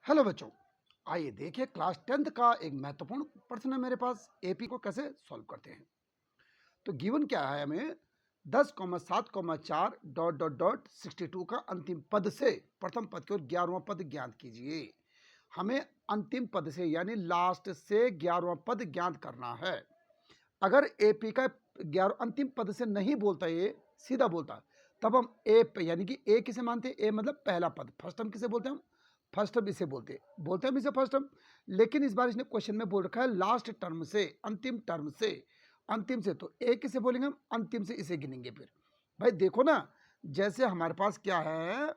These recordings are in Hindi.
हेलो बच्चों, आइए देखें क्लास 10th का एक महत्वपूर्ण प्रश्न है मेरे पास। एपी को कैसे सॉल्व करते हैं। तो गिवन क्या है हमें 10,7,4 डॉट डॉट डॉट 62 का अंतिम पद से प्रथम पद की ओर 11वां पद ज्ञात कीजिए। हमें अंतिम पद से यानी लास्ट से 11वां पद ज्ञात करना है। अगर एपी का 11 अंतिम पद से नहीं बोलता, ये सीधा बोलता, तब हम ए यानी कि ए किसे मानते हैं? ए मतलब पहला पद, फर्स्ट टर्म किसे बोलते हैं? हम फर्स्ट टर्म इसे बोलते हैं हम इसे फर्स्ट टर्म। लेकिन इस बार इसने क्वेश्चन में बोल रखा है लास्ट टर्म से, अंतिम टर्म से, अंतिम से, तो ए किसे बोलेंगे हम? अंतिम से इसे गिनेंगे। फिर भाई देखो ना, जैसे हमारे पास क्या है,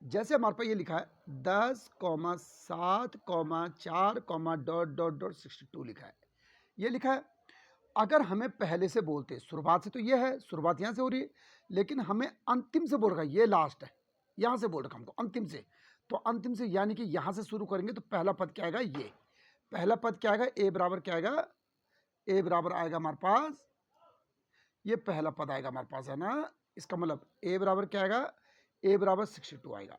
जैसे हमारे पास ये लिखा है 10,7,4, डॉट डॉट डॉट 62 लिखा है, ये लिखा है। अगर हमें पहले से बोलते, शुरुआत से, तो ये है, शुरुआत यहाँ से हो रही है, लेकिन हमें अंतिम से बोल रखा है, ये लास्ट है, यहाँ से बोल रखा हमको अंतिम से। तो अंतिम से यानी कि यहाँ से शुरू करेंगे, तो पहला पद क्या आएगा? ये पहला पद क्या आएगा? ए बराबर क्या आएगा? ए बराबर आएगा हमारे पास, ये पहला पद आएगा हमारे पास, है ना। इसका मतलब ए बराबर क्या आएगा? ए बराबर 62 आएगा।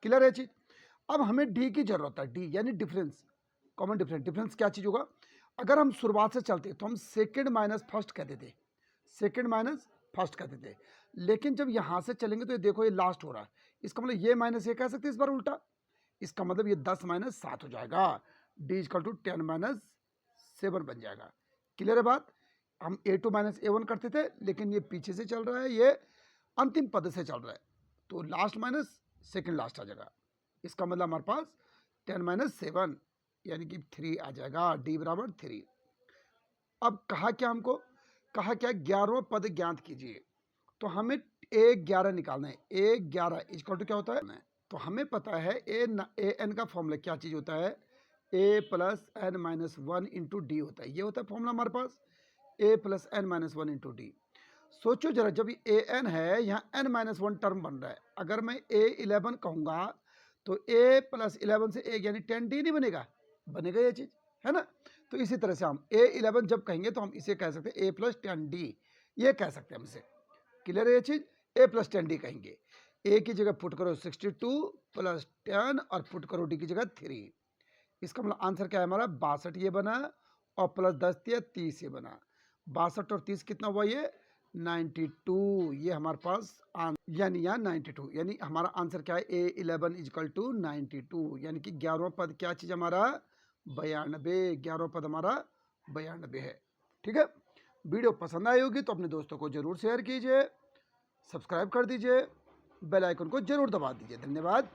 क्लियर है चीज? अब हमें डी की जरूरत है, डी यानी डिफरेंस, कॉमन डिफरेंस। डिफरेंस क्या चीज होगा? अगर हम शुरुआत से चलते तो हम सेकंड माइनस फर्स्ट कहते थे, सेकंड माइनस फर्स्ट कहते थे। लेकिन जब यहां से चलेंगे तो ये देखो, ये लास्ट हो रहा है, इसका मतलब ये माइनस ये कह सकते हैं इस बार उल्टा। इसका मतलब ये 10 माइनस 7 हो जाएगा, डी इजकल टू 10 माइनस 7 बन जाएगा। क्लियर है बात? हम a2 माइनस a1 करते थे, लेकिन ये पीछे से चल रहा है, ये अंतिम पद से चल रहा है, तो लास्ट माइनस सेकंड लास्ट आ जाएगा। इसका मतलब हमारे पास 10 माइनस 7 यानी कि 3 आ जाएगा, डी बराबर 3। अब कहा क्या हमको? कहा क्या? 11वां पद ज्ञात कीजिए। तो हमें a11 निकालना है। a11 इक्वल टू क्या होता है? तो हमें पता है ए एन का फॉर्मूला क्या चीज होता है? a plus n minus 1 into d होता है। ये होता है फॉर्मूला हमारे पास, a plus n minus 1 into d. सोचो जरा, जब ये ए एन है, यहाँ एन माइनस 1 टर्म बन रहा है, अगर मैं a11 कहूँगा तो a प्लस 11 से 1 यानी 10d नहीं बनेगा? बनेगा ये चीज, है ना। तो इसी तरह से हम a11 जब कहेंगे तो हम इसे कह सकते हैं a प्लस 10d, ये कह सकते हैं हम इसे। क्लियर है ये चीज? a प्लस 10d कहेंगे। a की जगह पुट करो 62 प्लस 10 और पुट करो d की जगह 3। इसका मतलब आंसर क्या है हमारा? 62 ये बना, और प्लस 10 दिया 30 ये बना। 62 और 30 कितना हुआ? ये 92। ये हमारे पास यानी यहाँ 92, यानी हमारा आंसर क्या है? a11 इजकल टू 92, यानी कि 11वां पद क्या चीज हमारा? 92। 11वां पद हमारा 92 है। ठीक है, वीडियो पसंद आई होगी तो अपने दोस्तों को जरूर शेयर कीजिए, सब्सक्राइब कर दीजिए, बेल आइकन को जरूर दबा दीजिए। धन्यवाद।